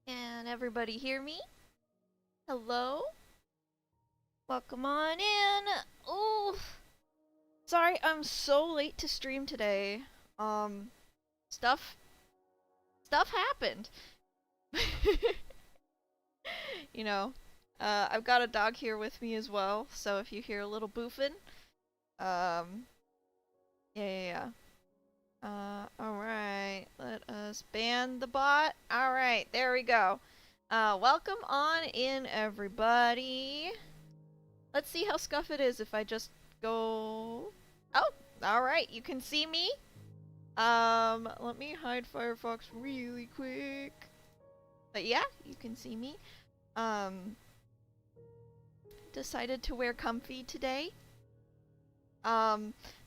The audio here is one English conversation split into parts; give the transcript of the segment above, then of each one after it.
Can everybody hear me? Hello? Welcome on in. Oh, sorry, I'm so late to stream today. Um, stuff, stuff happened. you know, I've got a dog here with me as well, so if you hear a little boofing, um, yeah. Alright, let us ban the bot. Alright, there we go. Welcome on in, everybody. Let's see how scuff it is if I just go... Oh, alright, you can see me. Let me hide Firefox really quick. But yeah, you can see me. Decided to wear comfy today.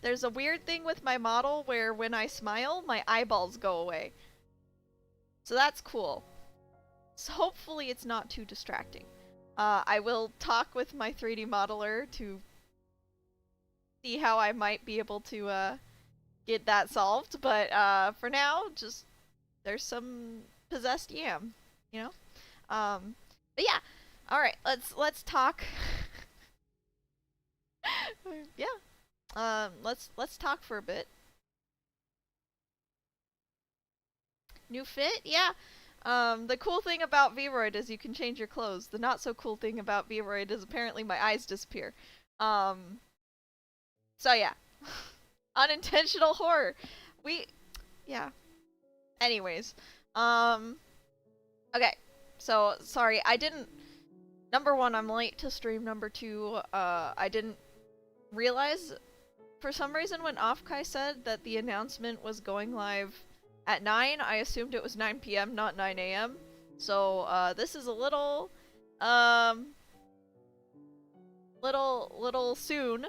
There's a weird thing with my model where when I smile, my eyeballs go away. So that's cool. So hopefully it's not too distracting. I will talk with my 3D modeler to see how I might be able to get that solved, but for now, just there's some possessed yam, you know? But yeah. Alright, let's talk. yeah. Let's talk for a bit. New fit? Yeah. The cool thing about Vroid is you can change your clothes. The not so cool thing about Vroid is apparently my eyes disappear. So yeah. Unintentional horror. Yeah. Anyways. Okay. So, sorry, I didn't... Number one, I'm late to stream. Number two, I didn't realize... For some reason, when Offkai said that the announcement was going live at 9, I assumed it was 9 p.m., not 9 a.m. So, this is a little... little soon.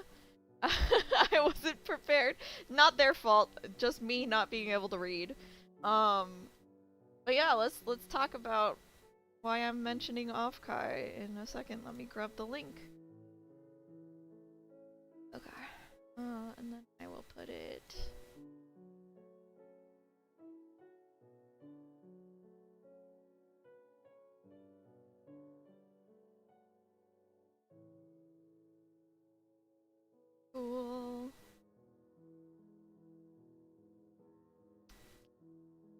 I wasn't prepared. Not their fault, just me not being able to read. But yeah, let's talk about why I'm mentioning Offkai in a second. Let me grab the link. Okay. And then I will put it... Cool.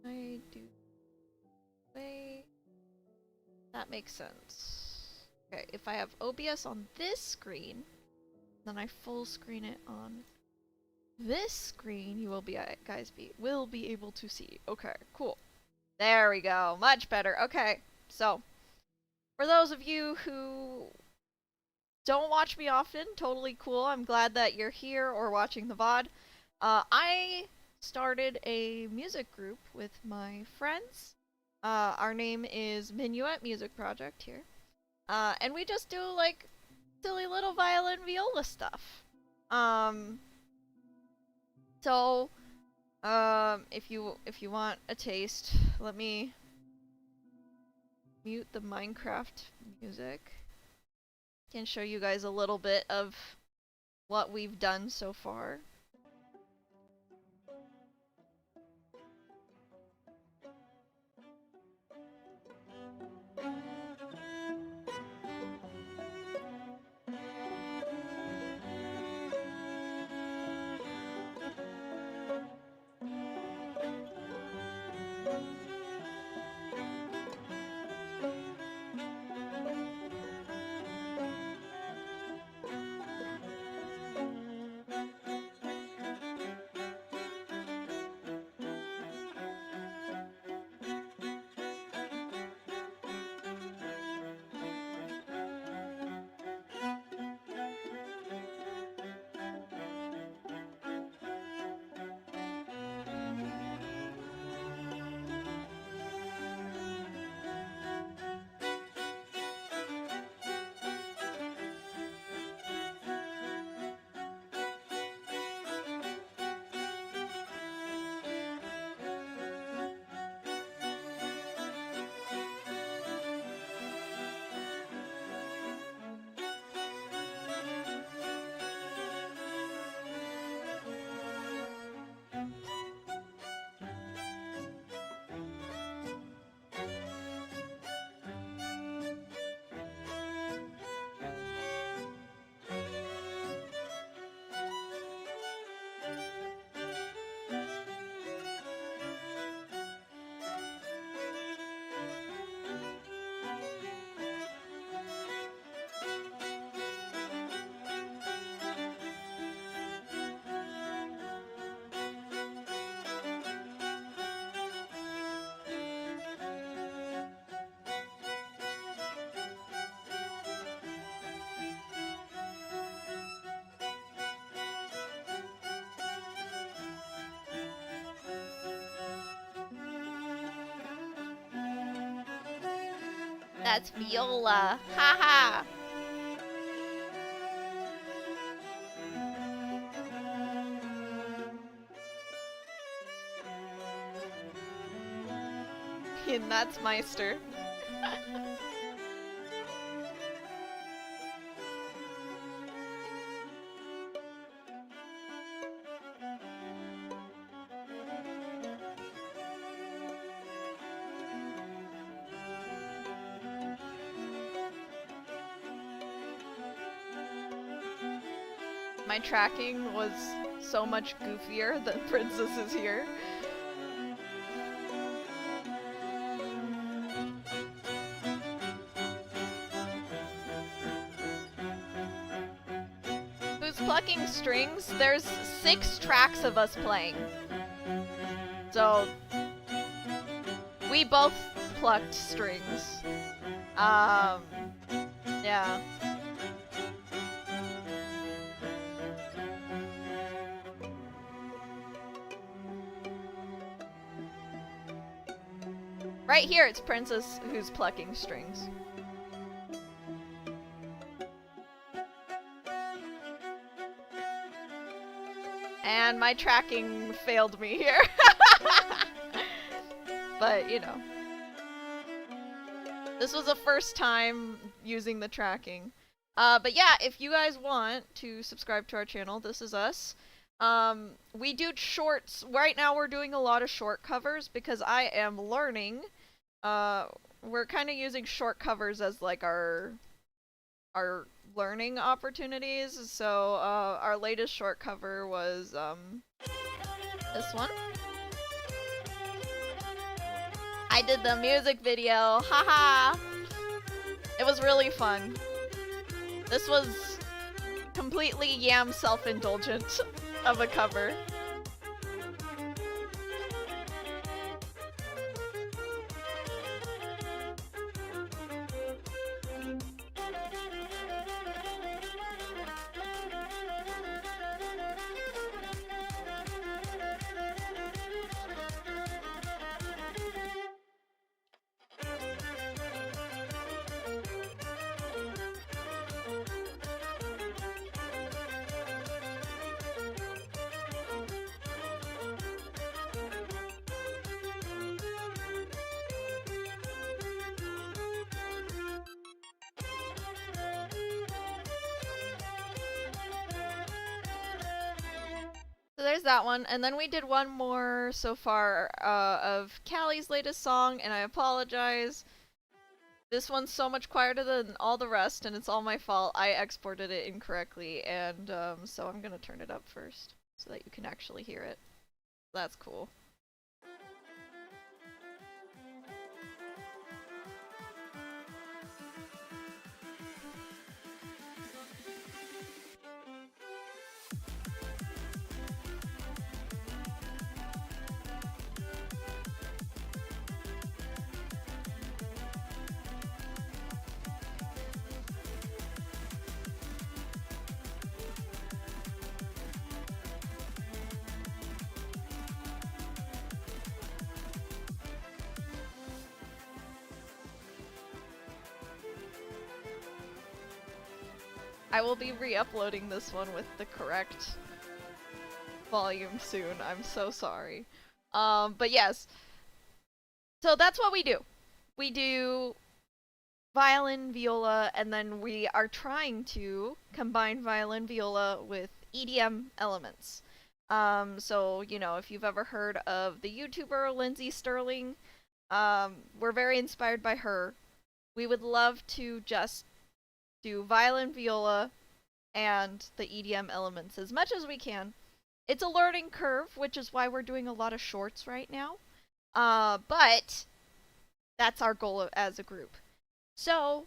I do... Wait... That makes sense. Okay, if I have OBS on this screen, then I full screen it on this screen, you will be will be able to see. Okay, cool. There we go. Much better. Okay, so for those of you who don't watch me often, totally cool. I'm glad that you're here or watching the VOD. I started a music group with my friends. Our name is Minyuet Music Project here. And we just do like silly little violin viola stuff. So if you want a taste, let me mute the Minecraft music. Can show you guys a little bit of what we've done so far. That's viola. Haha. And that's Meister. My tracking was so much goofier than Princess is here. Who's plucking strings? There's 6 tracks of us playing. So we both plucked strings. Yeah. Right here, it's Princess who's plucking strings. And my tracking failed me here. But, you know. This was the first time using the tracking. But yeah, if you guys want to subscribe to our channel, this is us. We do shorts. Right now we're doing a lot of short covers because I am learning. We're kind of using short covers as like our learning opportunities. So our latest short cover was this one. I did the music video, haha! It was really fun. This was completely Yam self-indulgent of a cover. So there's that one, and then we did one more so far of Callie's latest song, and I apologize. This one's so much quieter than all the rest, and it's all my fault. I exported it incorrectly, and so I'm gonna turn it up first so that you can actually hear it. That's cool. I will be re-uploading this one with the correct volume soon. I'm so sorry. But yes. So that's what we do. We do violin, viola, and then we are trying to combine violin, viola with EDM elements. So, you know, if you've ever heard of the YouTuber Lindsay Sterling, we're very inspired by her. We would love to just do violin, viola, and the EDM elements as much as we can. It's a learning curve, which is why we're doing a lot of shorts right now. But that's our goal as a group. So,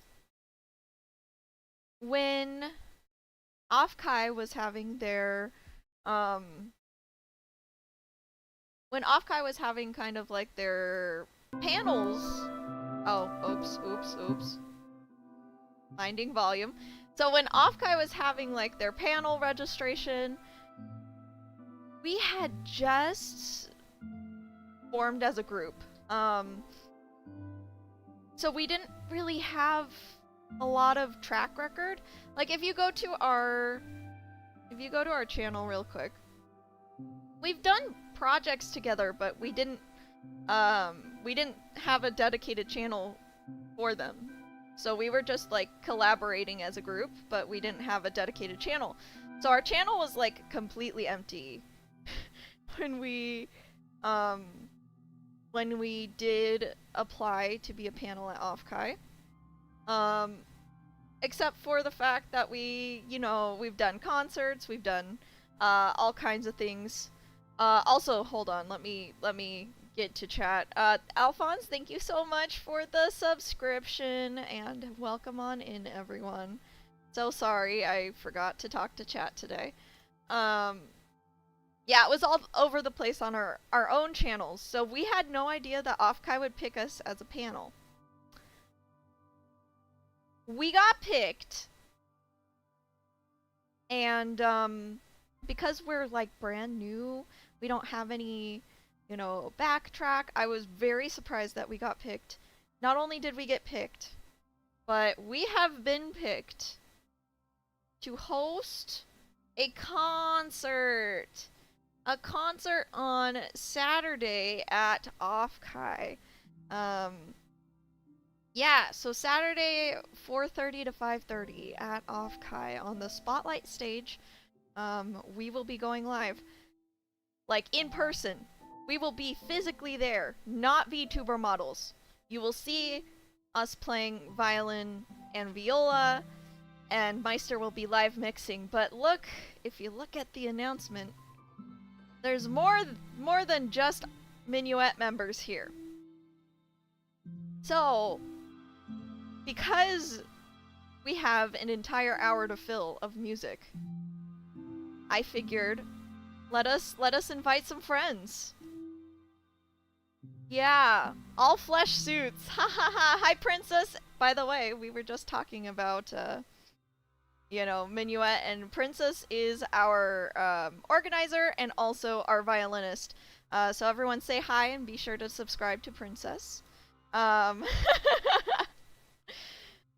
when Offkai was having their, when Offkai was having kind of like their panels, oh, oops. Finding volume. So when Offkai was having like their panel registration, we had just formed as a group. So we didn't really have a lot of track record. Like if you go to our channel real quick, we've done projects together, but we didn't have a dedicated channel for them. So we were just like collaborating as a group, but we didn't have a dedicated channel. So our channel was like completely empty when we did apply to be a panel at Offkai. Except for the fact that we've done concerts, we've done all kinds of things. Also, hold on, let me get to chat. Alphonse, thank you so much for the subscription, and welcome on in, everyone. So sorry, I forgot to talk to chat today. Yeah, it was all over the place on our own channels, so we had no idea that Offkai would pick us as a panel. We got picked, and because we're like brand new, we don't have any, backtrack. I was very surprised that we got picked. Not only did we get picked, but we have been picked to host a concert. A concert on Saturday at Offkai. Yeah, so Saturday 4:30 to 5:30 at Offkai on the Spotlight stage. We will be going live. Like, in person. We will be physically there, not VTuber models. You will see us playing violin and viola, and Meister will be live mixing. But look, if you look at the announcement, there's more than just Minyuet members here. So, because we have an entire hour to fill of music, I figured, let us invite some friends. Yeah, all flesh suits. Ha ha ha. Hi, Princess. By the way, we were just talking about, Minyuet, and Princess is our organizer and also our violinist. So everyone say hi and be sure to subscribe to Princess. Oh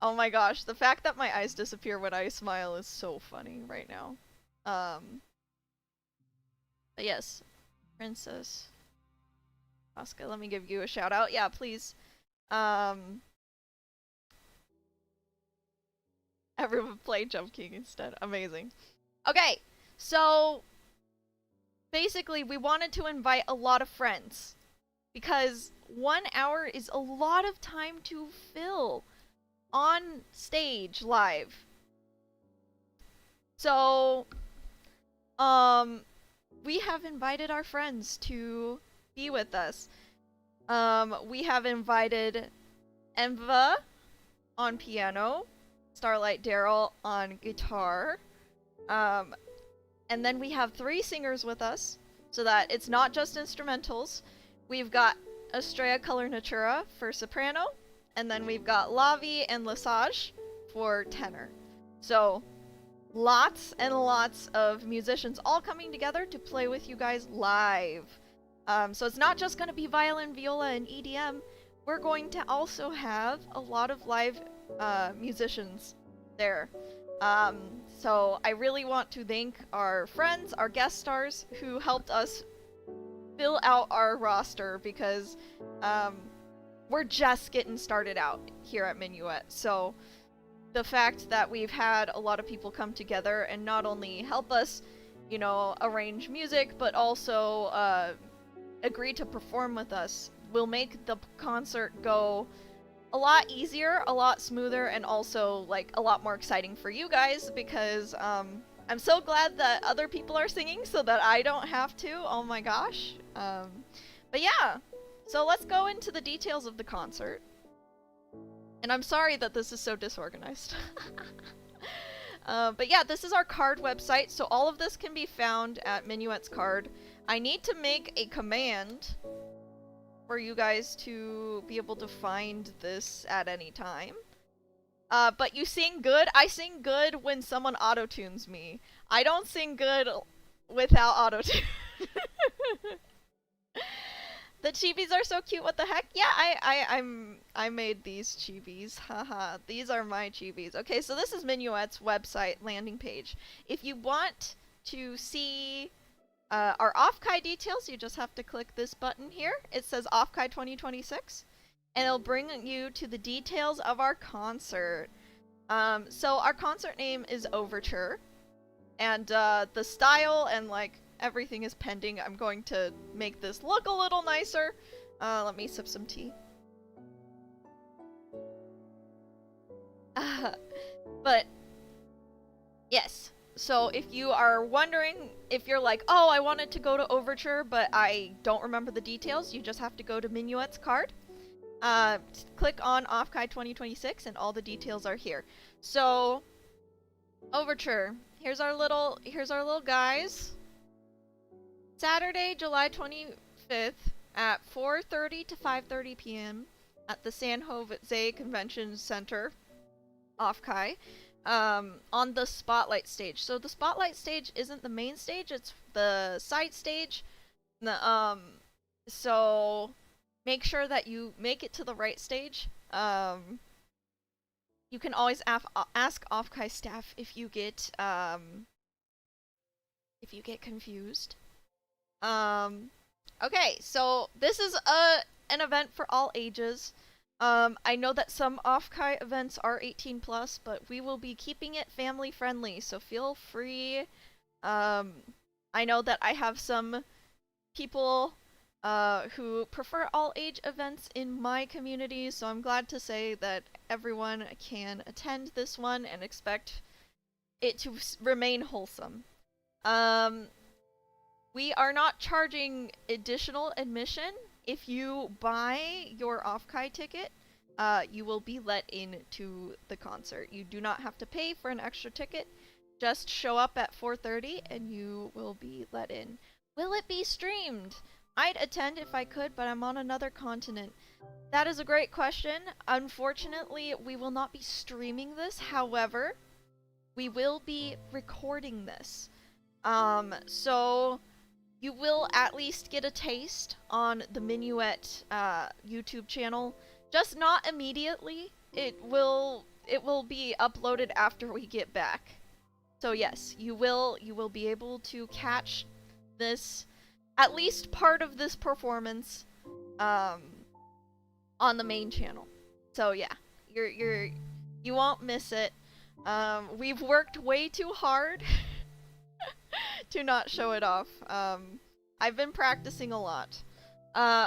my gosh, the fact that my eyes disappear when I smile is so funny right now. But yes, Princess. Oscar, let me give you a shout out. Yeah, please. Everyone play Jump King instead. Amazing. Okay, so basically we wanted to invite a lot of friends because 1 hour is a lot of time to fill on stage live. So, we have invited our friends to be with us. We have invited Enva on piano, Starlight Daryl on guitar, and then we have 3 singers with us, so that it's not just instrumentals. We've got Estrella Color Natura for soprano, and then we've got Lavi and Lesage for tenor. So, lots and lots of musicians all coming together to play with you guys live. So it's not just going to be violin, viola, and EDM. We're going to also have a lot of live musicians there. So I really want to thank our friends, our guest stars, who helped us fill out our roster, because we're just getting started out here at Minyuet. So the fact that we've had a lot of people come together and not only help us, arrange music, but also agree to perform with us will make the concert go a lot easier, a lot smoother, and also like a lot more exciting for you guys, because I'm so glad that other people are singing so that I don't have to. Oh my gosh. But yeah, so let's go into the details of the concert. And I'm sorry that this is so disorganized. But yeah, this is our card website, so all of this can be found at Minyuet's card. I need to make a command for you guys to be able to find this at any time. But you sing good? I sing good when someone auto-tunes me. I don't sing good without auto-tune. The chibis are so cute. What the heck? Yeah, I made these chibis. Haha. These are my chibis. Okay, so this is Minyuet's website landing page. If you want to see our Offkai details, you just have to click this button here. It says Offkai 2026, and it'll bring you to the details of our concert. So our concert name is Overture, and the style and like everything is pending. I'm going to make this look a little nicer. Let me sip some tea. But yes. So if you are wondering, if you're like, oh, I wanted to go to Overture, but I don't remember the details, you just have to go to Minyuet's card. Click on Offkai 2026 and all the details are here. So, Overture. Here's our little guys. Saturday, July 25th at 4:30 to 5:30 p.m. at the San Jose Convention Center, Offkai. On the spotlight stage. So the spotlight stage isn't the main stage, it's the side stage. So make sure that you make it to the right stage. You can always ask Offkai staff if you get confused. Okay, so this is an event for all ages. I know that some Offkai events are 18 plus, but we will be keeping it family friendly, so feel free. I know that I have some people who prefer all age events in my community, so I'm glad to say that everyone can attend this one and expect it to remain wholesome. We are not charging additional admission. If you buy your Offkai ticket, you will be let into the concert. You do not have to pay for an extra ticket. Just show up at 4:30 and you will be let in. Will it be streamed? I'd attend if I could, but I'm on another continent. That is a great question. Unfortunately, we will not be streaming this. However, we will be recording this. So you will at least get a taste on the Minyuet YouTube channel. Just not immediately. It will be uploaded after we get back. So yes, you will be able to catch this, at least part of this performance, on the main channel. So yeah, you won't miss it. We've worked way too hard to not show it off. I've been practicing a lot.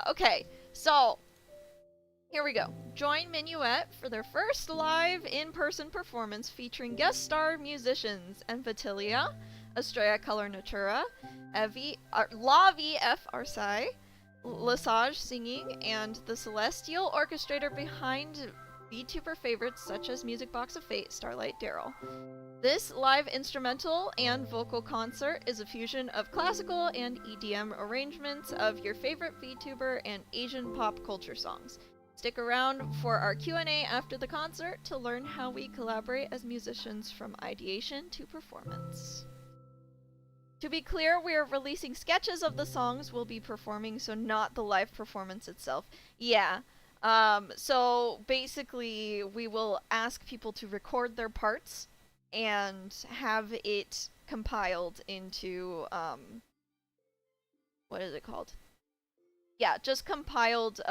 Okay, so here we go. Join Minyuet for their first live in-person performance featuring guest star musicians Envatilia, Estrella Color Natura, La VF Arsai, Lesage singing, and the celestial orchestrator behind VTuber favorites such as Music Box of Fate, Starlight Daryl. This live instrumental and vocal concert is a fusion of classical and EDM arrangements of your favorite VTuber and Asian pop culture songs. Stick around for our Q&A after the concert to learn how we collaborate as musicians from ideation to performance. To be clear, we are releasing sketches of the songs we'll be performing, so not the live performance itself. Yeah. So basically, we will ask people to record their parts and have it compiled into, what is it called? Yeah, just compiled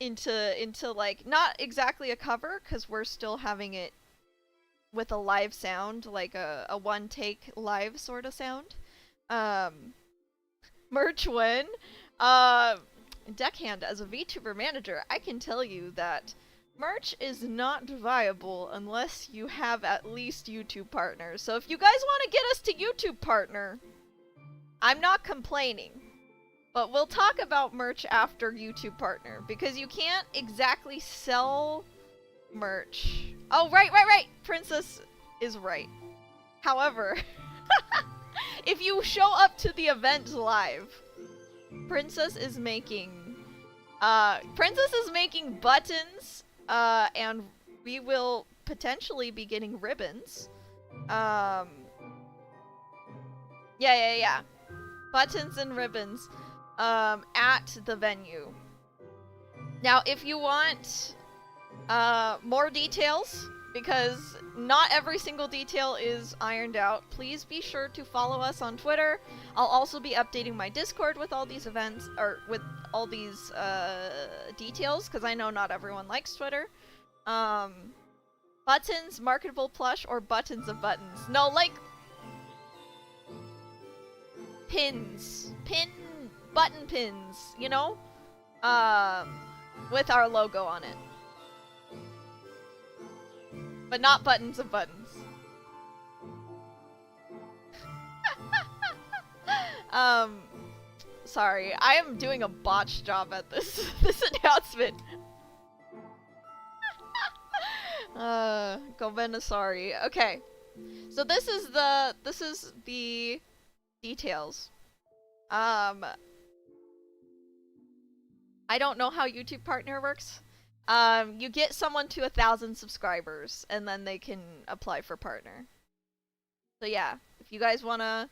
into like, not exactly a cover, because we're still having it with a live sound, like a one-take live sort of sound. Merch win. Deckhand, as a VTuber manager, I can tell you that merch is not viable unless you have at least YouTube partners. So if you guys want to get us to YouTube partner, I'm not complaining. But we'll talk about merch after YouTube partner, because you can't exactly sell merch. Oh, right! Princess is right. However, if you show up to the event live, Princess is making buttons, and we will potentially be getting ribbons. Yeah. Buttons and ribbons. at the venue. Now, if you want more details, because not every single detail is ironed out, please be sure to follow us on Twitter. I'll also be updating my Discord with all these events, or with all these details, because I know not everyone likes Twitter. Buttons, marketable plush, or buttons of buttons. No, like pins. Button pins, you know? With our logo on it. But not buttons of buttons. Sorry, I am doing a botched job at this announcement. Govena, sorry. Okay. So this is the details. I don't know how YouTube Partner works. You get someone to 1,000 subscribers, and then they can apply for partner. So yeah, if you guys wanna...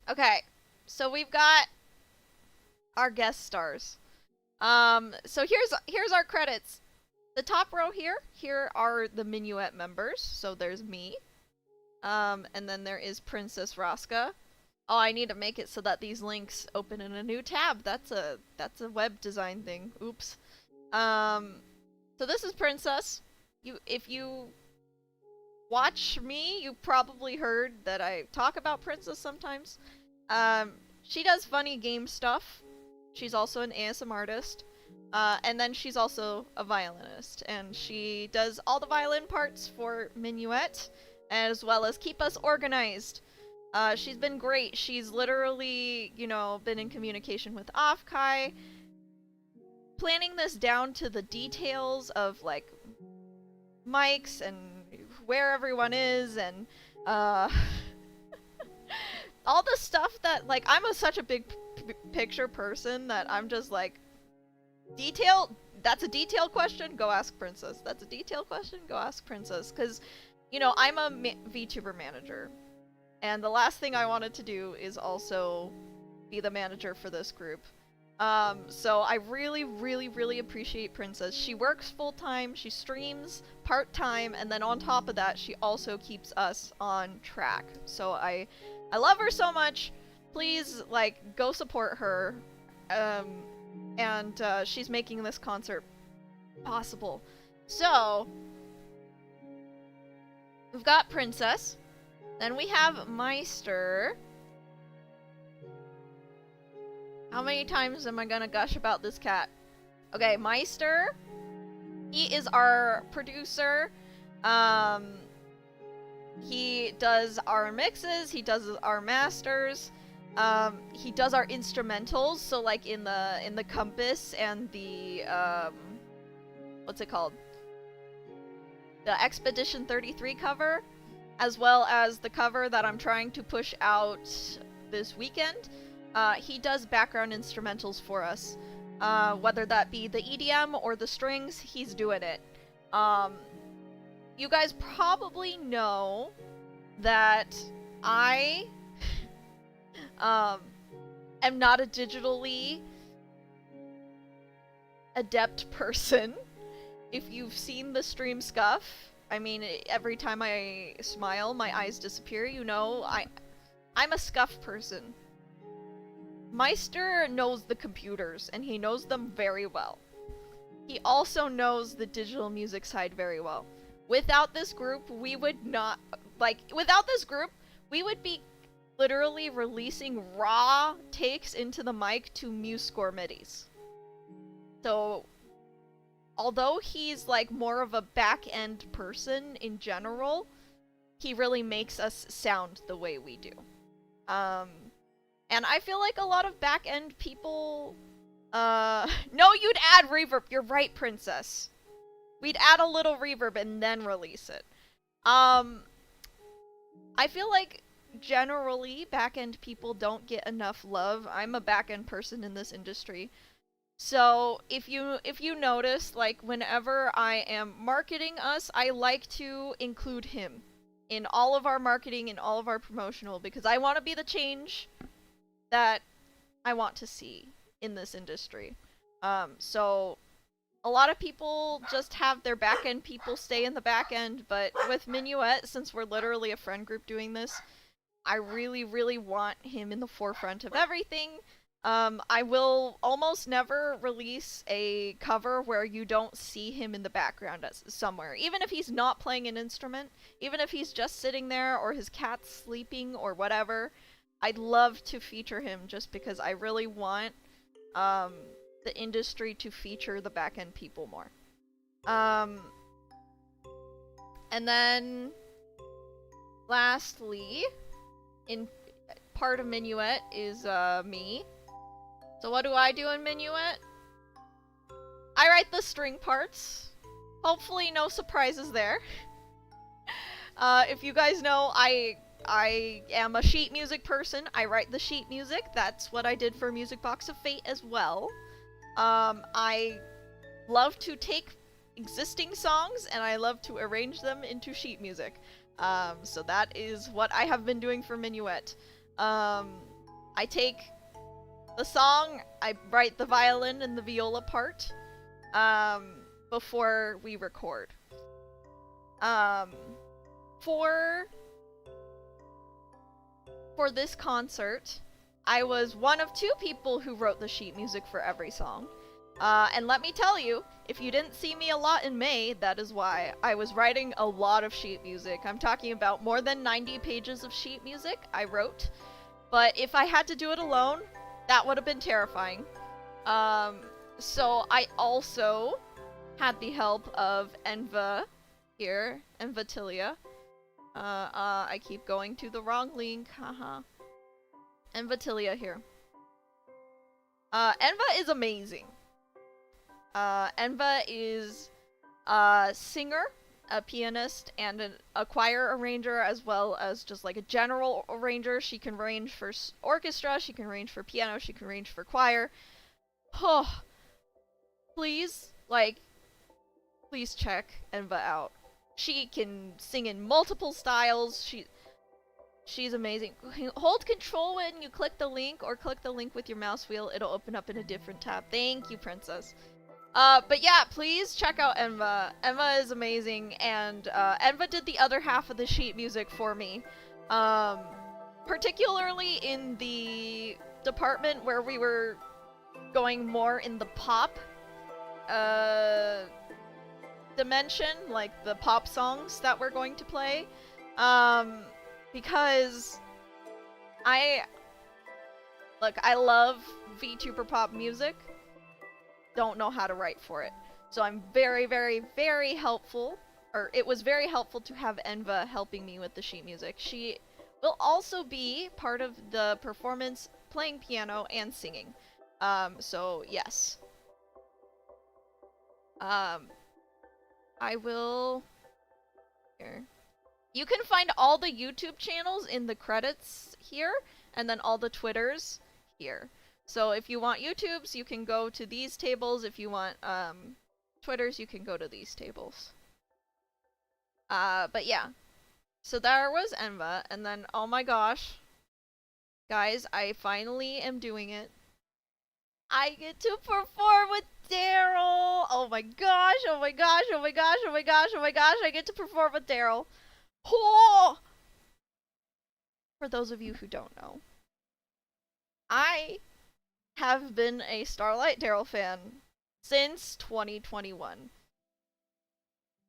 Okay, so we've got our guest stars. So here's our credits. The top row here are the Minyuet members. So there's me. And then there is Princess Raska. Oh, I need to make it so that these links open in a new tab. That's a web design thing. Oops. So this is Princess. If you watch me, you probably heard that I talk about Princess sometimes. She does funny game stuff. She's also an ASM artist. And then she's also a violinist. And she does all the violin parts for Minyuet, as well as keep us organized. She's been great. She's literally, you know, been in communication with Afkai, planning this down to the details of, like, mics and where everyone is, and, all the stuff that, like, I'm such a big picture person that I'm just like, detail? That's a detail question? Go ask Princess. That's a detail question? Go ask Princess. Because, you know, I'm a VTuber manager. And the last thing I wanted to do is also be the manager for this group. So I really, really, really appreciate Princess. She works full-time, she streams part-time, and then on top of that, she also keeps us on track. So I love her so much. Please, like, go support her. And she's making this concert possible. So, we've got Princess. Then we have Meister. How many times am I gonna gush about this cat? Okay, Meister. He is our producer. He does our mixes, he does our masters. He does our instrumentals, so like in the Compass and the, what's it called? The Expedition 33 cover, as well as the cover that I'm trying to push out this weekend. He does background instrumentals for us. Whether that be the EDM or the strings, he's doing it. You guys probably know that I am not a digitally adept person. If you've seen the stream scuff, I mean, every time I smile, my eyes disappear. You know, I'm a scuff person. Meister knows the computers, and he knows them very well. He also knows the digital music side very well. Without this group, we would not, like, without this group, we would be literally releasing raw takes into the mic to MuseScore MIDIs. So, although he's, like, more of a back-end person in general, he really makes us sound the way we do. And I feel like a lot of back-end people, no, you'd add reverb. You're right, Princess. We'd add a little reverb and then release it. I feel like generally back-end people don't get enough love. I'm a back-end person in this industry. So if you notice, like, whenever I am marketing us, I like to include him in all of our marketing and all of our promotional, because I want to be the change that I want to see in this industry. So a lot of people just have their back end people stay in the back end, but with Minyuet, since we're literally a friend group doing this, I really, really want him in the forefront of everything. I will almost never release a cover where you don't see him in the background somewhere. Even if he's not playing an instrument, even if he's just sitting there or his cat's sleeping or whatever, I'd love to feature him just because I really want um, the industry to feature the back-end people more. And then, lastly, in part of Minyuet is me. So what do I do in Minyuet? I write the string parts. Hopefully no surprises there. If you guys know, I am a sheet music person. I write the sheet music. That's what I did for Music Box of Fate as well. I love to take existing songs and I love to arrange them into sheet music. So that is what I have been doing for Minyuet. I take the song, I write the violin and the viola part, before we record. For this concert, I was one of 2 people who wrote the sheet music for every song. And let me tell you, if you didn't see me a lot in May, that is why. I was writing a lot of sheet music. I'm talking about more than 90 pages of sheet music I wrote. But if I had to do it alone, that would have been terrifying. So I also had the help of Enva here, Envatilia. I keep going to the wrong link, haha. Envatilia here. Enva is amazing. Enva is a singer, a pianist, and a choir arranger, as well as just like a general arranger. She can range for orchestra, she can range for piano, she can range for choir. Oh, please, please check Enva out. She can sing in multiple styles. She's amazing. Hold control when you click the link, or click the link with your mouse wheel. It'll open up in a different tab. Thank you, princess. But yeah, please check out Enva. Enva is amazing, and Enva did the other half of the sheet music for me. Particularly in the department where we were going more in the pop dimension, like the pop songs that we're going to play. Because I love VTuber pop music. Don't know how to write for it. So I'm very, very, very helpful, or it was very helpful to have Enva helping me with the sheet music. She will also be part of the performance, playing piano and singing. So yes. I will... Here. You can find all the YouTube channels in the credits here, and then all the Twitters here. So if you want YouTubes, you can go to these tables. If you want Twitters, you can go to these tables. But yeah. So there was Enva, and then, oh my gosh. Guys, I finally am doing it. I get to perform with Daryl! Oh my gosh, oh my gosh, oh my gosh, oh my gosh, oh my gosh, I get to perform with Daryl. Oh! For those of you who don't know, I have been a Starlight Daryl fan since 2021.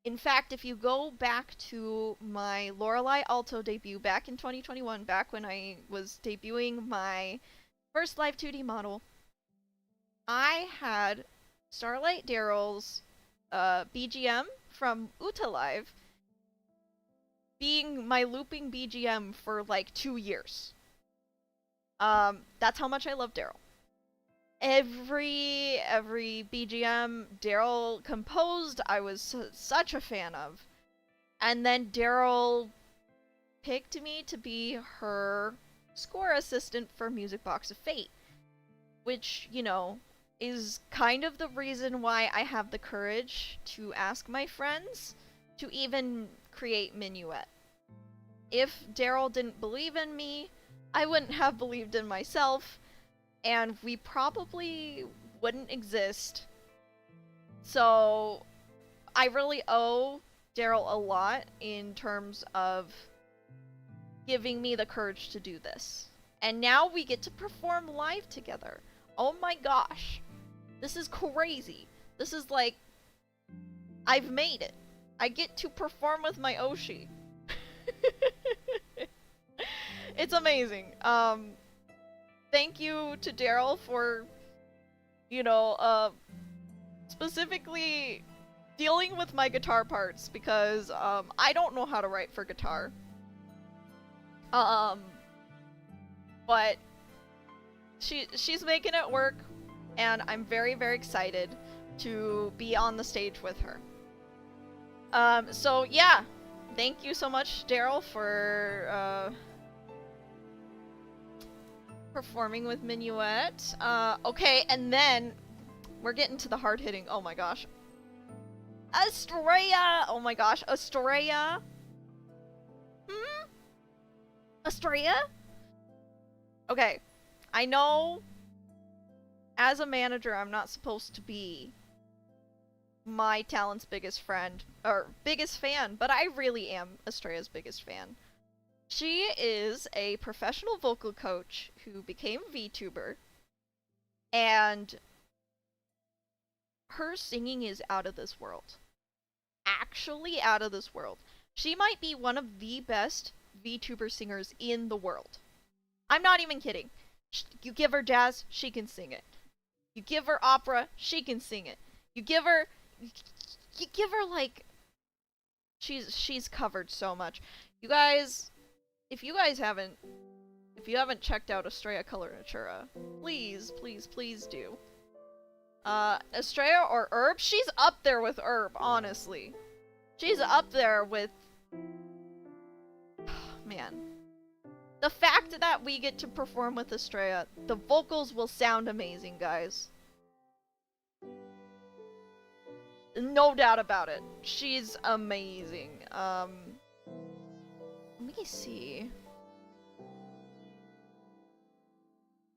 In fact, if you go back to my Lorelei Alto debut back in 2021, back when I was debuting my first live 2D model, I had Starlight Daryl's BGM from Uta Live being my looping BGM for like 2 years. That's how much I love Daryl. Every BGM Daryl composed, I was such a fan of. And then Daryl picked me to be her score assistant for Music Box of Fate. Which, you know, is kind of the reason why I have the courage to ask my friends to even create Minyuet. If Daryl didn't believe in me, I wouldn't have believed in myself, and we probably wouldn't exist. So I really owe Daryl a lot in terms of giving me the courage to do this. And now we get to perform live together. Oh my gosh. This is crazy. This is like, I've made it. I get to perform with my Oshi. It's amazing. Thank you to Daryl for, you know, specifically dealing with my guitar parts, because I don't know how to write for guitar. But she's making it work, and I'm very, very excited to be on the stage with her. So yeah, thank you so much, Daryl, for performing with Minyuet. Okay, and then we're getting to the hard hitting. Oh my gosh. Estrella! Oh my gosh, Estrella? Estrella? Okay, I know as a manager I'm not supposed to be my talent's biggest friend, or biggest fan, but I really am Estrella's biggest fan. She is a professional vocal coach who became a VTuber, and her singing is out of this world. Actually out of this world. She might be one of the best VTuber singers in the world. I'm not even kidding. You give her jazz, she can sing it. You give her opera, she can sing it. You give her like, she's covered so much. You guys, if you haven't checked out Estrella Color Natura, please, please, please do. Estrella or Herb? She's up there with Herb, honestly. She's up there with... Man. The fact that we get to perform with Estrella, the vocals will sound amazing, guys. No doubt about it. She's amazing. Let me see.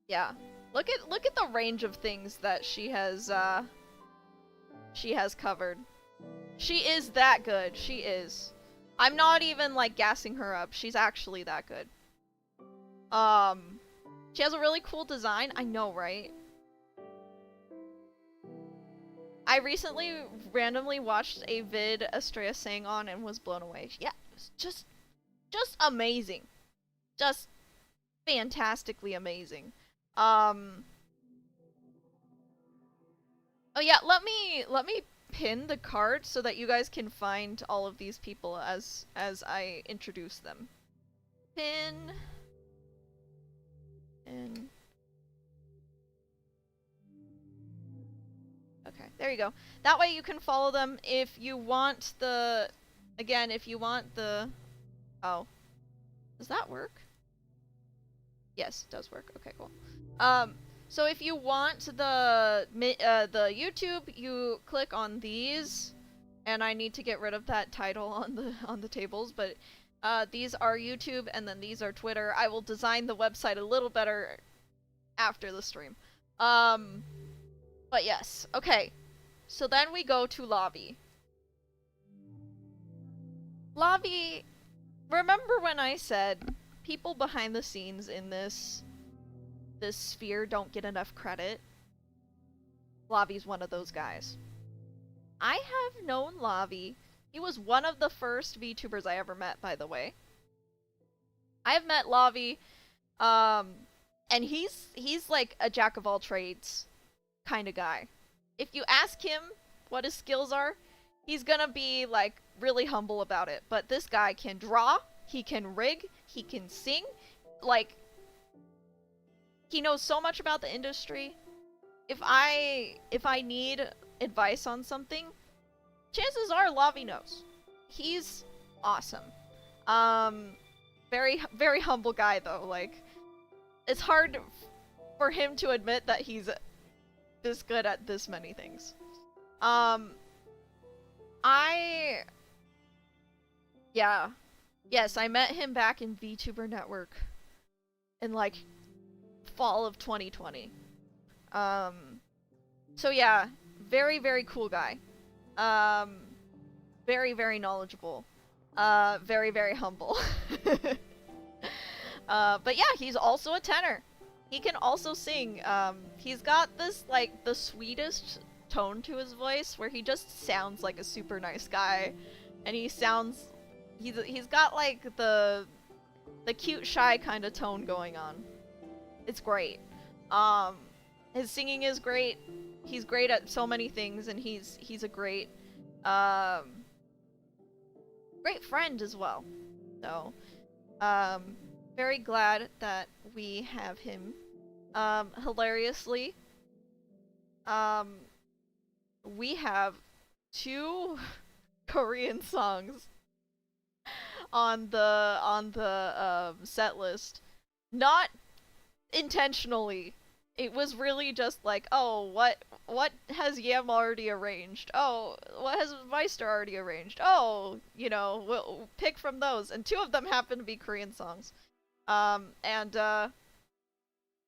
Yeah. Look at the range of things that she has covered. She is that good. She is. I'm not even like gassing her up. She's actually that good. She has a really cool design. I know, right? I recently randomly watched a vid Estrella sang on and was blown away. Yeah, it was just amazing. Just fantastically amazing. Oh yeah, let me pin the card so that you guys can find all of these people as I introduce them. Pin. And okay, there you go. That way you can follow them if you want the... Again, if you want the... Oh. Does that work? Yes, it does work. Okay, cool. So if you want the YouTube, you click on these, and I need to get rid of that title on the tables, but these are YouTube, and then these are Twitter. I will design the website a little better after the stream. But yes, okay. So then we go to Lobby. Lobby, remember when I said people behind the scenes in this sphere don't get enough credit? Lobby's one of those guys. I have known Lobby. He was one of the first VTubers I ever met, by the way. I have met Lobby, and he's like a jack of all trades kind of guy. If you ask him what his skills are, he's gonna be like really humble about it. But this guy can draw, he can rig, he can sing, like, he knows so much about the industry. If I need advice on something, chances are Lavi knows. He's awesome. Very, very humble guy though. Like, it's hard for him to admit that he's this good at this many things. Yeah. Yes, I met him back in VTuber Network. in like fall of 2020. So yeah, very, very cool guy. Very, very knowledgeable. Very, very humble. But yeah, he's also a tenor. He can also sing. He's got this, like, the sweetest tone to his voice where he just sounds like a super nice guy. And he sounds... He's got, like, the cute, shy kind of tone going on. It's great. His singing is great. He's great at so many things, and he's a great, great friend as well. So, very glad that we have him. Hilariously, we have 2 Korean songs on the set list. Not intentionally. It was really just like, oh, what has Yam already arranged? Oh, what has Meister already arranged? Oh, you know, we'll pick from those. And 2 of them happen to be Korean songs.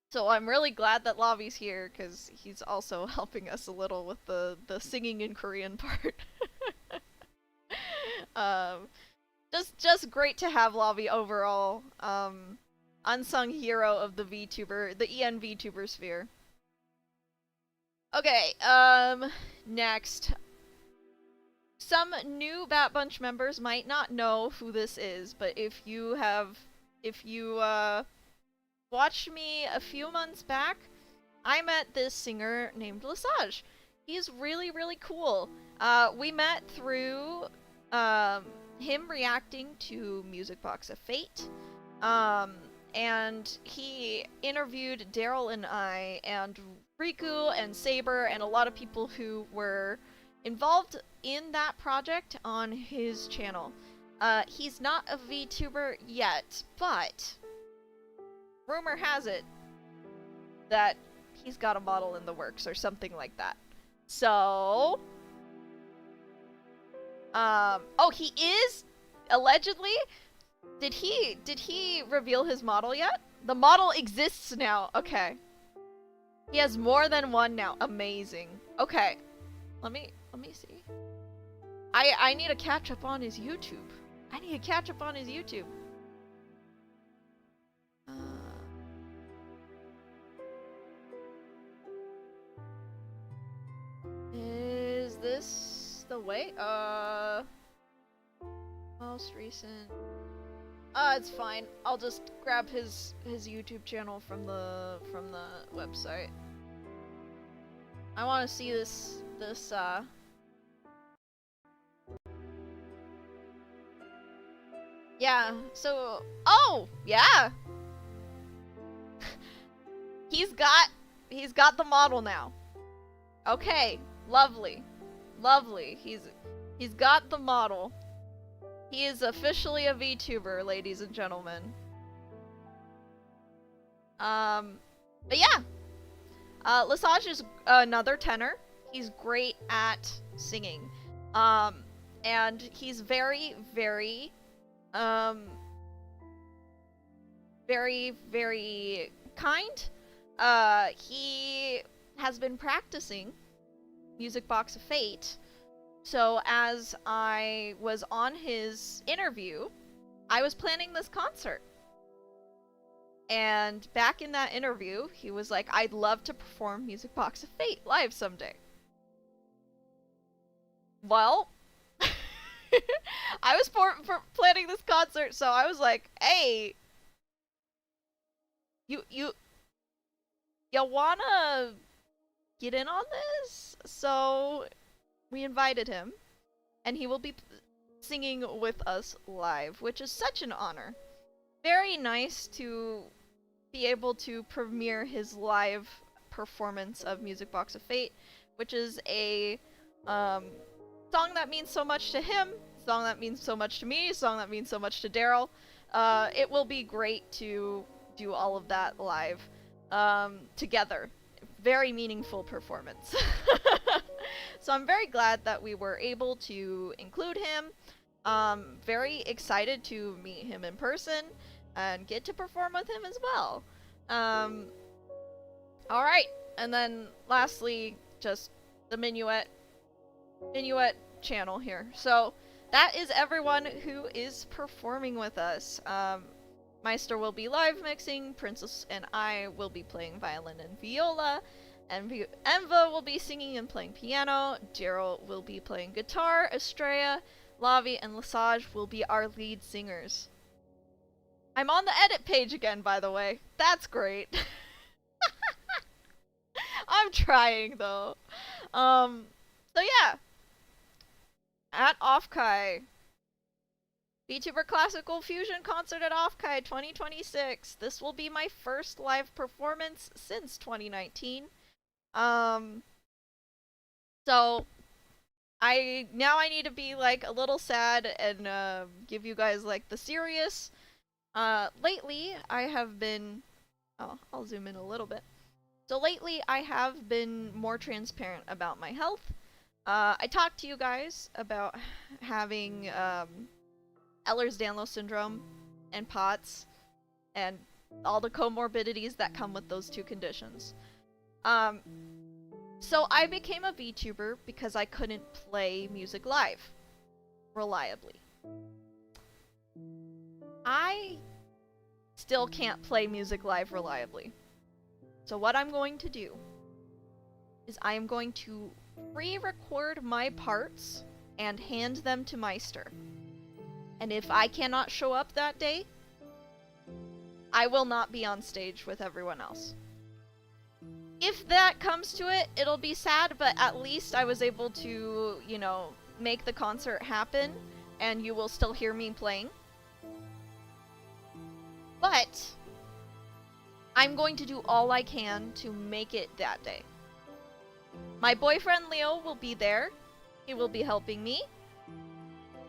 So I'm really glad that Lavi's here, because he's also helping us a little with the singing in Korean part. Just great to have Lavi overall. Unsung hero of the VTuber, the EN VTuber sphere. Okay, next. Some new Bat Bunch members might not know who this is, but if you watched me a few months back, I met this singer named Lesage. He's really, really cool. We met through, him reacting to Music Box of Fate. And he interviewed Daryl and I, and Riku and Saber, and a lot of people who were involved in that project on his channel. He's not a VTuber yet, but rumor has it that he's got a model in the works or something like that. So, oh, he is? Allegedly? Did he reveal his model yet? The model exists now. Okay. He has more than one now. Amazing. Okay. Let me see. I need to catch up on his YouTube. Is this the way? Most recent. It's fine. I'll just grab his YouTube channel from the website. I want to see this yeah, so oh, yeah. He's got the model now. Okay, lovely. Lovely. He's got the model. He is officially a VTuber, ladies and gentlemen. But yeah. Lesage is another tenor. He's great at singing. And he's very, very, very, very kind. He has been practicing Music Box of Fate. So as I was on his interview, I was planning this concert. And back in that interview, he was like, I'd love to perform Music Box of Fate live someday. Well, I was planning this concert, so I was like, hey, you wanna get in on this? So we invited him, and he will be singing with us live, which is such an honor. Very nice to be able to premiere his live performance of Music Box of Fate, which is a song that means so much to him, song that means so much to me, song that means so much to Daryl. It will be great to do all of that live together. Very meaningful performance. So I'm very glad that we were able to include him. Very excited to meet him in person. and get to perform with him as well. Alright, and then lastly, just the Minyuet channel here. So that is everyone who is performing with us. Meister will be live mixing, Princess and I will be playing violin and viola, and Enva will be singing and playing piano, Daryl will be playing guitar, Estrella, Lavi, and Lesage will be our lead singers. I'm on the edit page again, by the way. That's great. I'm trying, though. So yeah. At Offkai. VTuber Classical Fusion Concert at Offkai 2026. This will be my first live performance since 2019. So I need to be like a little sad and give you guys like the serious. Lately I have been I'll zoom in a little bit. So lately I have been more transparent about my health. I talked to you guys about having Ehlers-Danlos syndrome and POTS and all the comorbidities that come with those two conditions. So I became a VTuber because I couldn't play music live reliably. I still can't play music live reliably. So what I'm going to do is I am going to pre-record my parts and hand them to Meister. And if I cannot show up that day, I will not be on stage with everyone else. If that comes to it, it'll be sad, but at least I was able to, you know, make the concert happen, and you will still hear me playing. But I'm going to do all I can to make it that day. My boyfriend Leo will be there. He will be helping me.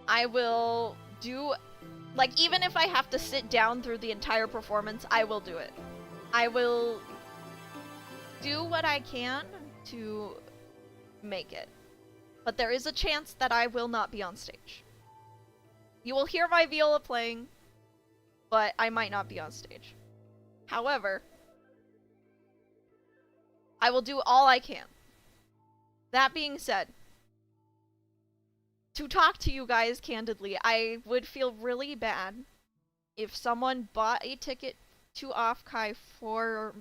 I will do, like, even if I have to sit down through the entire performance, I will do it. I will do what I can to make it. But there is a chance that I will not be on stage. You will hear my viola playing, but I might not be on stage. However, I will do all I can. That being said, to talk to you guys candidly, I would feel really bad if someone bought a ticket to Offkai for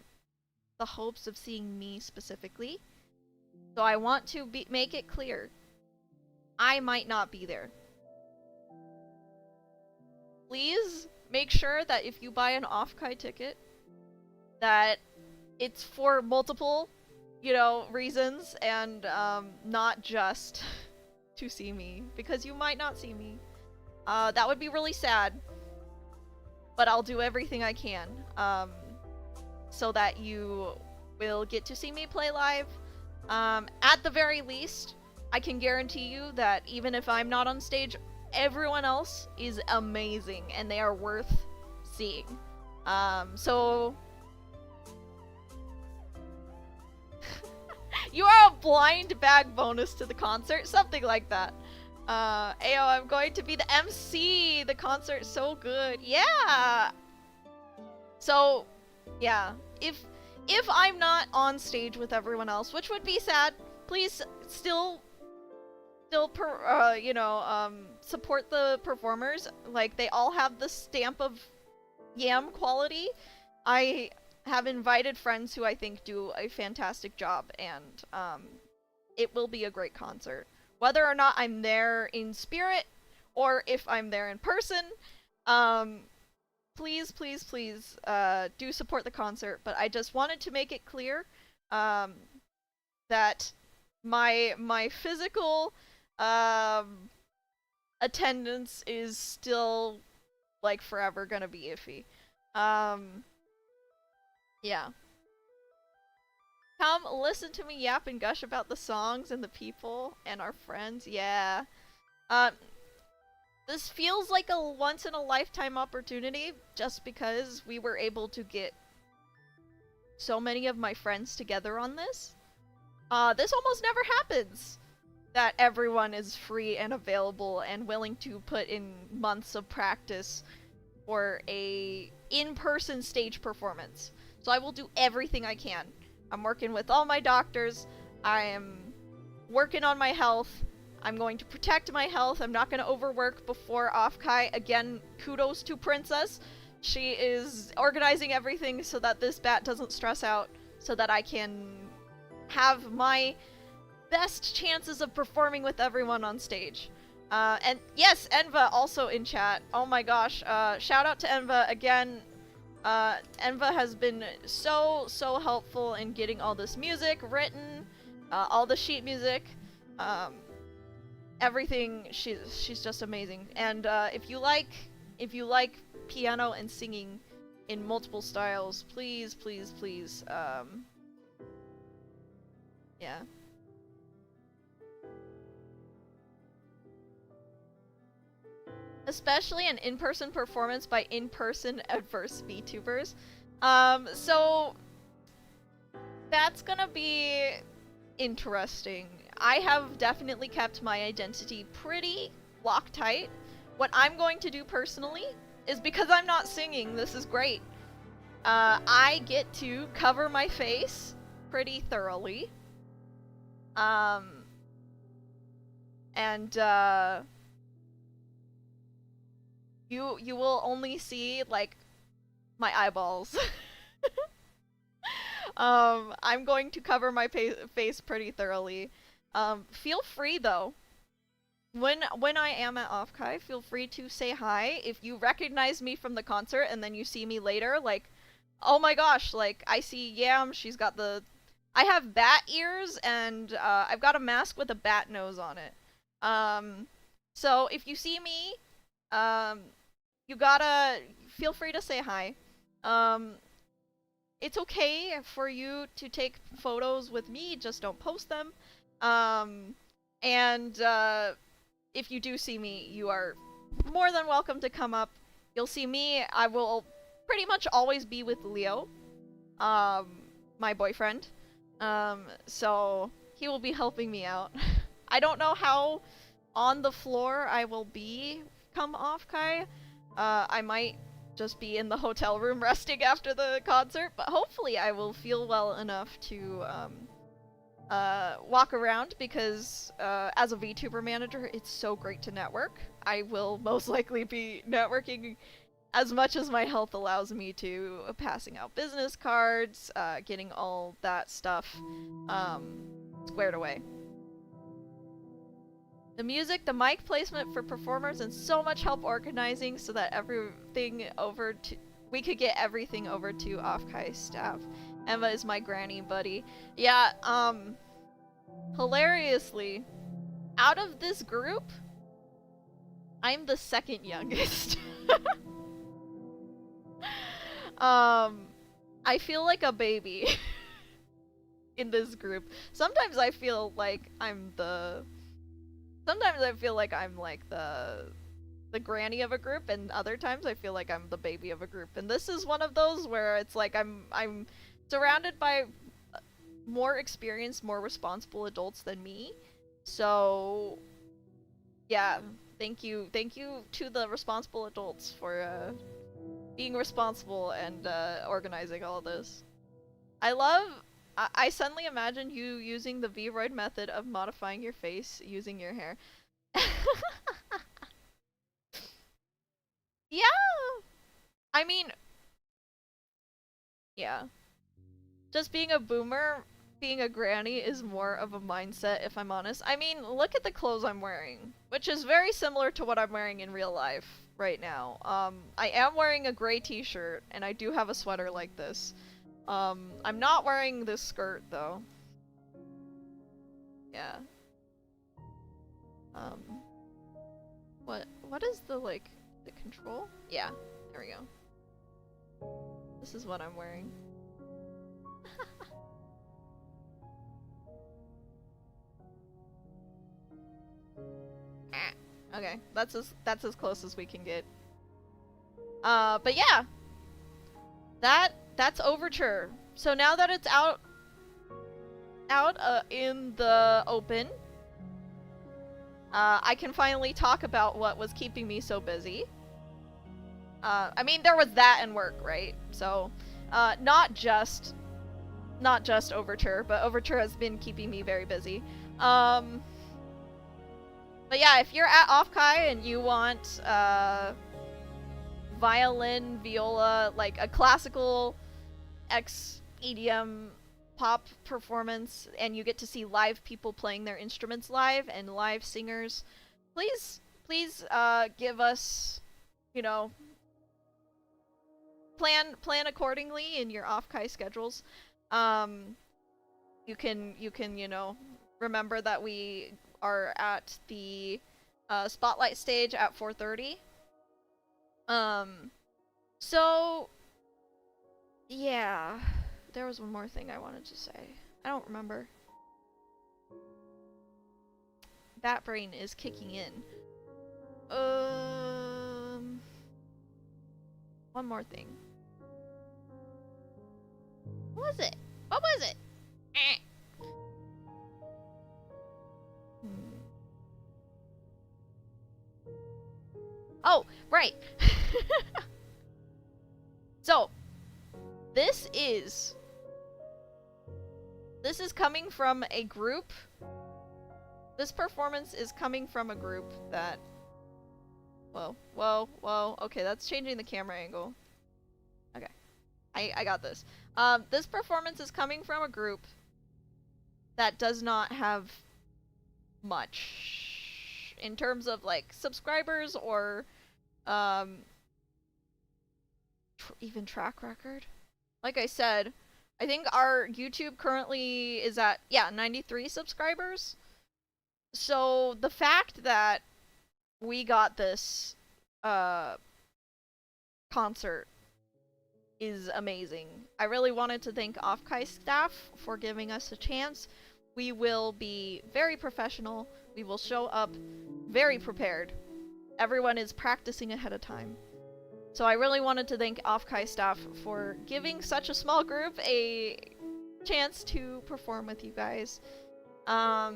the hopes of seeing me specifically. So I want to make it clear, I might not be there. Please make sure that if you buy an Offkai ticket, that it's for multiple, you know, reasons, and not just to see me, because you might not see me. That would be really sad, but I'll do everything I can so that you will get to see me play live. At the very least, I can guarantee you that even if I'm not on stage, everyone else is amazing and they are worth seeing. So you are a blind bag bonus to the concert, something like that. Ayo, I'm going to be the MC. The concert's so good. Yeah. So, yeah. If I'm not on stage with everyone else, which would be sad, please still support the performers. Like, they all have the stamp of yam quality. I have invited friends who I think do a fantastic job, and it will be a great concert. Whether or not I'm there in spirit, or if I'm there in person, please, please, please, do support the concert. But I just wanted to make it clear that my physical attendance is still, like, forever gonna be iffy. Yeah. Come listen to me yap and gush about the songs and the people and our friends. Yeah. This feels like a once-in-a-lifetime opportunity just because we were able to get so many of my friends together on this. This almost never happens, that everyone is free and available and willing to put in months of practice for a in-person stage performance. So I will do everything I can. I'm working with all my doctors. I am working on my health. I'm going to protect my health. I'm not going to overwork before Offkai. Again, kudos to Princess. She is organizing everything so that this bat doesn't stress out, so that I can have my best chances of performing with everyone on stage. And yes, Enva also in chat. Oh my gosh. Shout out to Enva again. Enva has been so helpful in getting all this music written, all the sheet music, everything. She's just amazing. And if you like piano and singing in multiple styles, please, yeah. Especially an in-person performance by in-person adverse VTubers. So that's gonna be interesting. I have definitely kept my identity pretty locktight. What I'm going to do personally is, because I'm not singing, this is great. I get to cover my face pretty thoroughly. You will only see, like, my eyeballs. I'm going to cover my face pretty thoroughly. Feel free, though. When I am at Offkai, feel free to say hi. If you recognize me from the concert and then you see me later, like, oh my gosh, like, I see Yam, she's got the... I have bat ears, and I've got a mask with a bat nose on it. So if you see me, you gotta feel free to say hi. It's okay for you to take photos with me, just don't post them. If you do see me, you are more than welcome to come up. You'll see me. I will pretty much always be with Leo, my boyfriend. So he will be helping me out. I don't know how on the floor I will be come Offkai. I might just be in the hotel room resting after the concert, but hopefully I will feel well enough to walk around, because as a VTuber manager, it's so great to network. I will most likely be networking as much as my health allows me to, passing out business cards, getting all that stuff squared away. The music, the mic placement for performers, and so much help organizing so that we could get everything over to Offkai staff. Emma is my granny buddy. Yeah, hilariously, out of this group, I'm the second youngest. I feel like a baby in this group. Sometimes I feel like I'm like the granny of a group, and other times I feel like I'm the baby of a group. And this is one of those where it's like I'm surrounded by more experienced, more responsible adults than me. So yeah, thank you to the responsible adults for being responsible and organizing all this. I suddenly imagine you using the V-Roid method of modifying your face using your hair. Yeah! I mean... Yeah. Just being a boomer, being a granny is more of a mindset, if I'm honest. I mean, look at the clothes I'm wearing, which is very similar to what I'm wearing in real life right now. I am wearing a gray t-shirt, and I do have a sweater like this. I'm not wearing this skirt, though. Yeah. What is the, like, the control? Yeah, there we go. This is what I'm wearing. Okay, that's as close as we can get. But yeah. That's Overture. So now that it's out in the open, I can finally talk about what was keeping me so busy. I mean, there was that and work, right? So, not just Overture, but Overture has been keeping me very busy. But yeah, if you're at Offkai and you want violin, viola, like a classical X EDM pop performance, and you get to see live people playing their instruments live and live singers, please give us, you know, plan accordingly in your Offkai schedules. You can you know, remember that we are at the spotlight stage at 4:30. So yeah, there was one more thing I wanted to say. I don't remember. Bat brain is kicking in. One more thing. What was it? What was it? Oh, right. So, this is coming from a group. This performance is coming from a group that... Whoa. Okay, that's changing the camera angle. Okay. I got this. This performance is coming from a group that does not have much in terms of, like, subscribers or, even track record. Like I said, I think our YouTube currently is at, 93 subscribers. So the fact that we got this concert is amazing. I really wanted to thank Offkai staff for giving us a chance. We will be very professional. We will show up very prepared. Everyone is practicing ahead of time. So I really wanted to thank Offkai staff for giving such a small group a chance to perform with you guys. I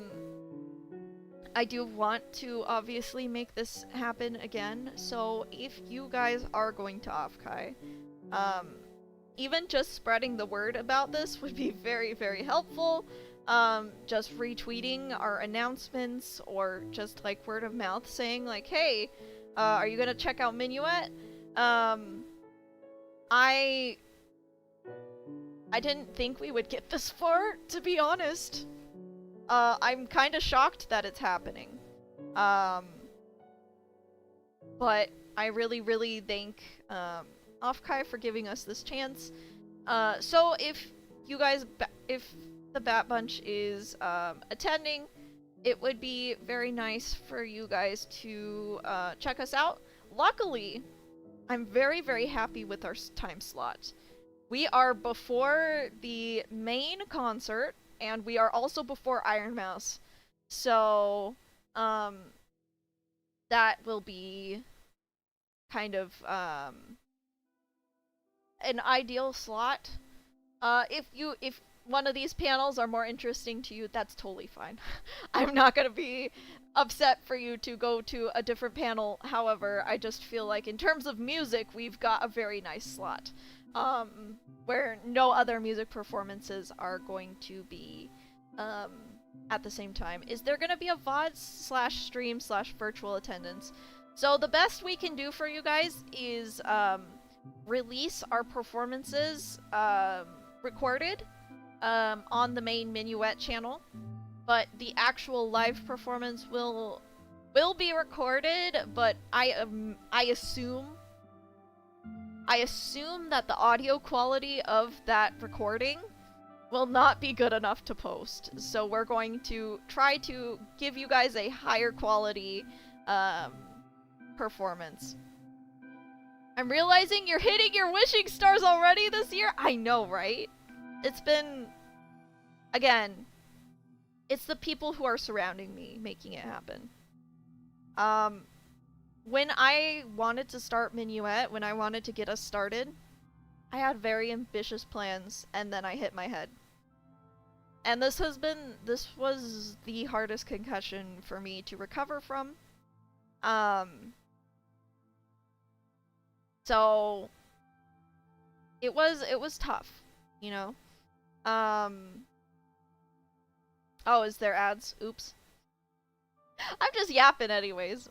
do want to obviously make this happen again, so if you guys are going to Offkai, even just spreading the word about this would be very, very helpful. Just retweeting our announcements, or just like word of mouth saying like, hey, are you gonna check out Minyuet? I didn't think we would get this far, to be honest. I'm kind of shocked that it's happening. But I really, really thank Offkai for giving us this chance. So if you guys, if the Bat Bunch is attending, it would be very nice for you guys to check us out. Luckily, I'm very, very happy with our time slot. We are before the main concert, and we are also before Iron Mouse. So, that will be kind of an ideal slot. If one of these panels are more interesting to you, that's totally fine. I'm not gonna be upset for you to go to a different panel. However, I just feel like in terms of music, we've got a very nice slot. Where no other music performances are going to be at the same time. Is there gonna be a VOD/stream/virtual attendance? So the best we can do for you guys is release our performances recorded on the main Minyuet channel, but the actual live performance will be recorded, but I assume that the audio quality of that recording will not be good enough to post. So we're going to try to give you guys a higher quality performance. I'm realizing you're hitting your wishing stars already this year? I know, right? It's been... Again, it's the people who are surrounding me making it happen. When I wanted to start Minyuet, when I wanted to get us started, I had very ambitious plans, and then I hit my head. And this was the hardest concussion for me to recover from. So So it was tough, you know. Oh, is there ads? Oops. I'm just yapping anyways.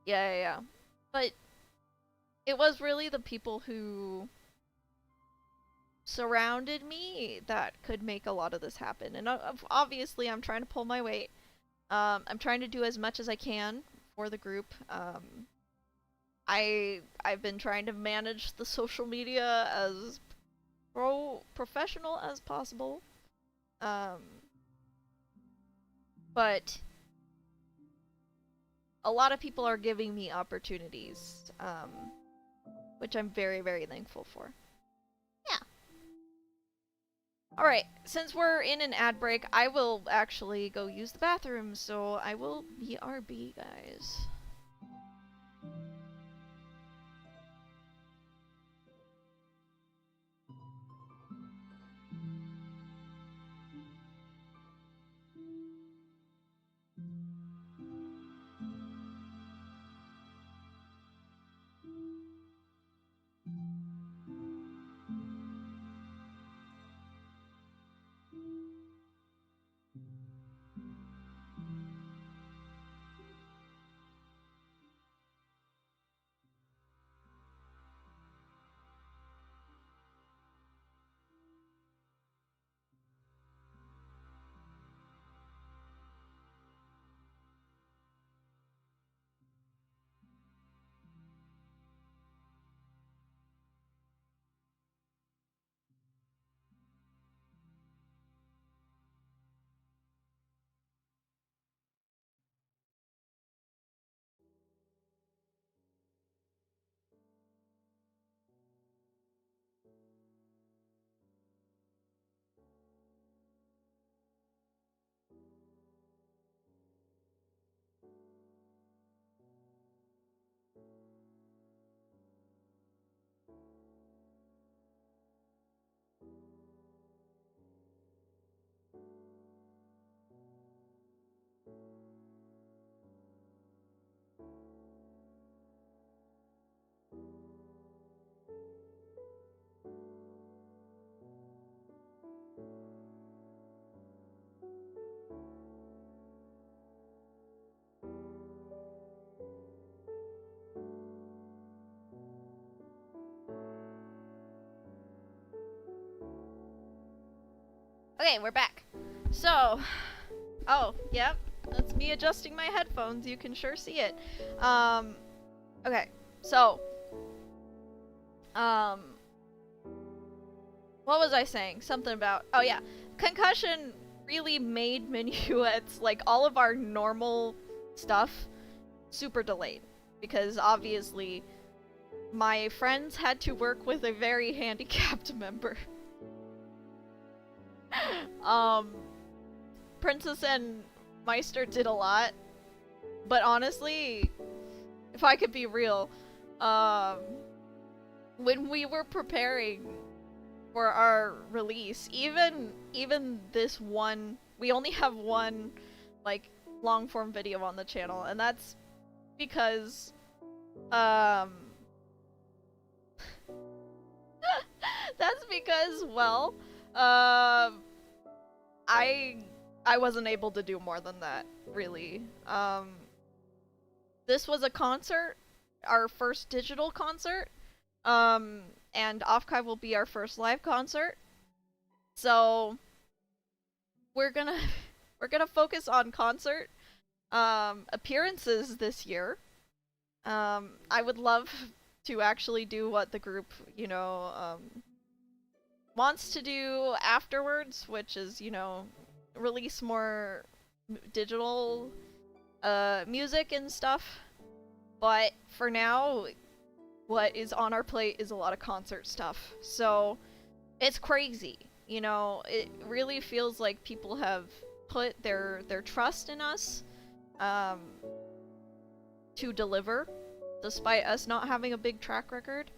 Yeah. But it was really the people who surrounded me that could make a lot of this happen. And obviously I'm trying to pull my weight. I'm trying to do as much as I can for the group. I've been trying to manage the social media as professional as possible. But a lot of people are giving me opportunities, which I'm very, very thankful for. Yeah. Alright, since we're in an ad break, I will actually go use the bathroom, so I will BRB, guys. Okay, we're back. So, oh, yep, that's me adjusting my headphones. You can sure see it. Okay, so, what was I saying? Something about, oh yeah, concussion really made Minyuet's, like, all of our normal stuff super delayed. Because obviously, my friends had to work with a very handicapped member. Princess and Meister did a lot, but honestly, if I could be real, when we were preparing for our release, even this one, we only have one, like, long form video on the channel, and that's because, that's because, well, I wasn't able to do more than that, really. This was a concert, our first digital concert, and Offkai will be our first live concert. So we're gonna focus on concert appearances this year. I would love to actually do what the group, you know, wants to do afterwards, which is, you know, release more digital music and stuff. But for now, what is on our plate is a lot of concert stuff. So it's crazy. You know, it really feels like people have put their trust in us to deliver, despite us not having a big track record.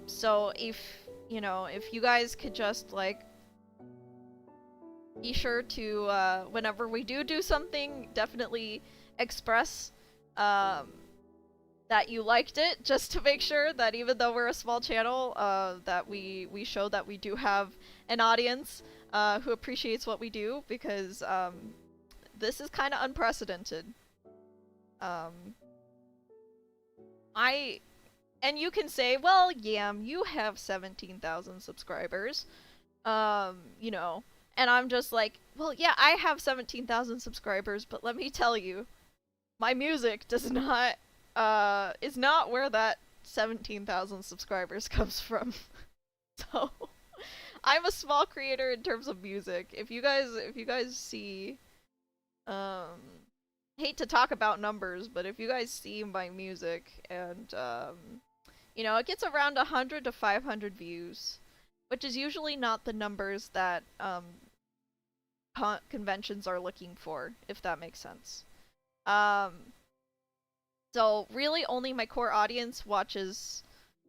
So if, you know, if you guys could just, like, be sure to, whenever we do something, definitely express that you liked it, just to make sure that even though we're a small channel, that we show that we do have an audience who appreciates what we do, because this is kind of unprecedented. And you can say, well, Yam, you have 17,000 subscribers, you know, and I'm just like, well, yeah, I have 17,000 subscribers, but let me tell you, my music does not, is not where that 17,000 subscribers comes from. So, I'm a small creator in terms of music. If you guys see, hate to talk about numbers, but if you guys see my music and, you know, it gets around 100 to 500 views, which is usually not the numbers that, conventions are looking for, if that makes sense. So really only my core audience watches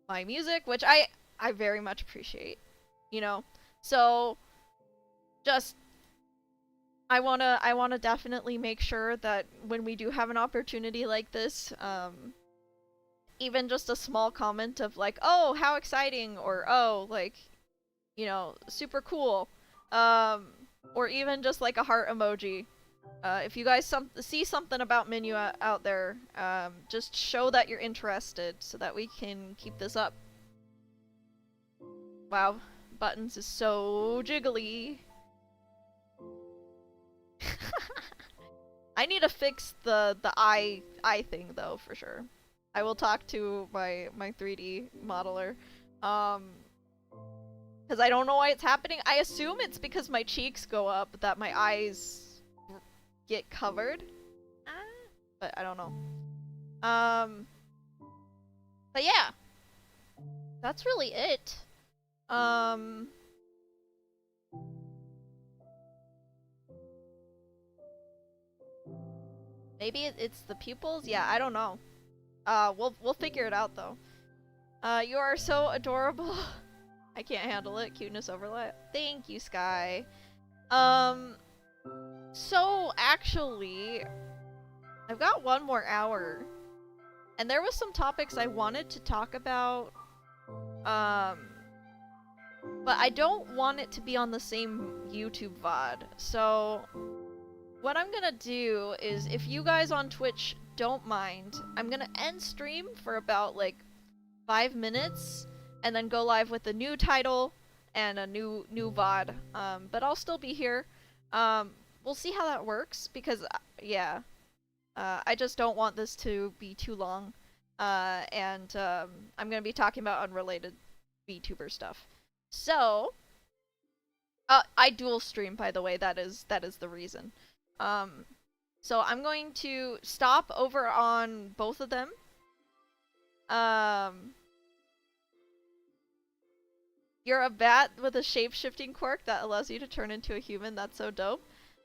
my music, which I very much appreciate, you know? So, just, I wanna definitely make sure that when we do have an opportunity like this, even just a small comment of like, oh, how exciting, or oh, like, you know, super cool, or even just like a heart emoji. If you guys see something about Minyuet out there, just show that you're interested so that we can keep this up. Wow, Buttons is so jiggly. I need to fix the eye thing though, for sure. I will talk to my 3D modeler, because I don't know why it's happening. I assume it's because my cheeks go up that my eyes get covered, but I don't know. But yeah, that's really it. Maybe it's the pupils? Yeah, I don't know. We'll figure it out though. You are so adorable. I can't handle it. Cuteness overlay. Thank you, Sky. So actually, I've got one more hour, and there was some topics I wanted to talk about, but I don't want it to be on the same YouTube VOD. So what I'm gonna do is, if you guys on Twitch don't mind, I'm gonna end stream for about like 5 minutes, and then go live with a new title and a new VOD. But I'll still be here. We'll see how that works, because yeah, I just don't want this to be too long. And I'm gonna be talking about unrelated VTuber stuff. So, I dual stream, by the way. That is the reason. So I'm going to stop over on both of them. You're a bat with a shape-shifting quirk that allows you to turn into a human. That's so dope.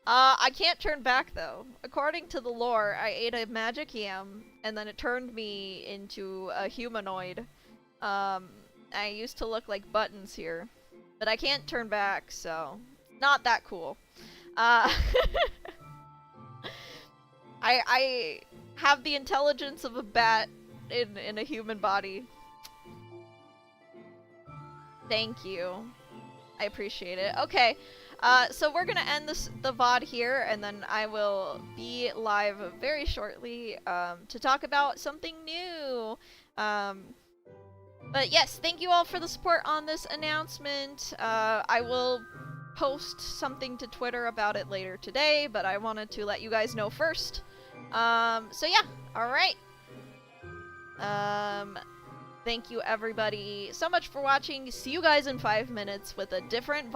I can't turn back, though. According to the lore, I ate a magic yam, and then it turned me into a humanoid. I used to look like Buttons here. But I can't turn back, so... not that cool. I have the intelligence of a bat in a human body. Thank you. I appreciate it. Okay, so we're gonna end the VOD here, and then I will be live very shortly to talk about something new. But yes, thank you all for the support on this announcement. I will post something to Twitter about it later today, but I wanted to let you guys know first. So yeah, alright. Thank you everybody so much for watching. See you guys in 5 minutes with a different VOD.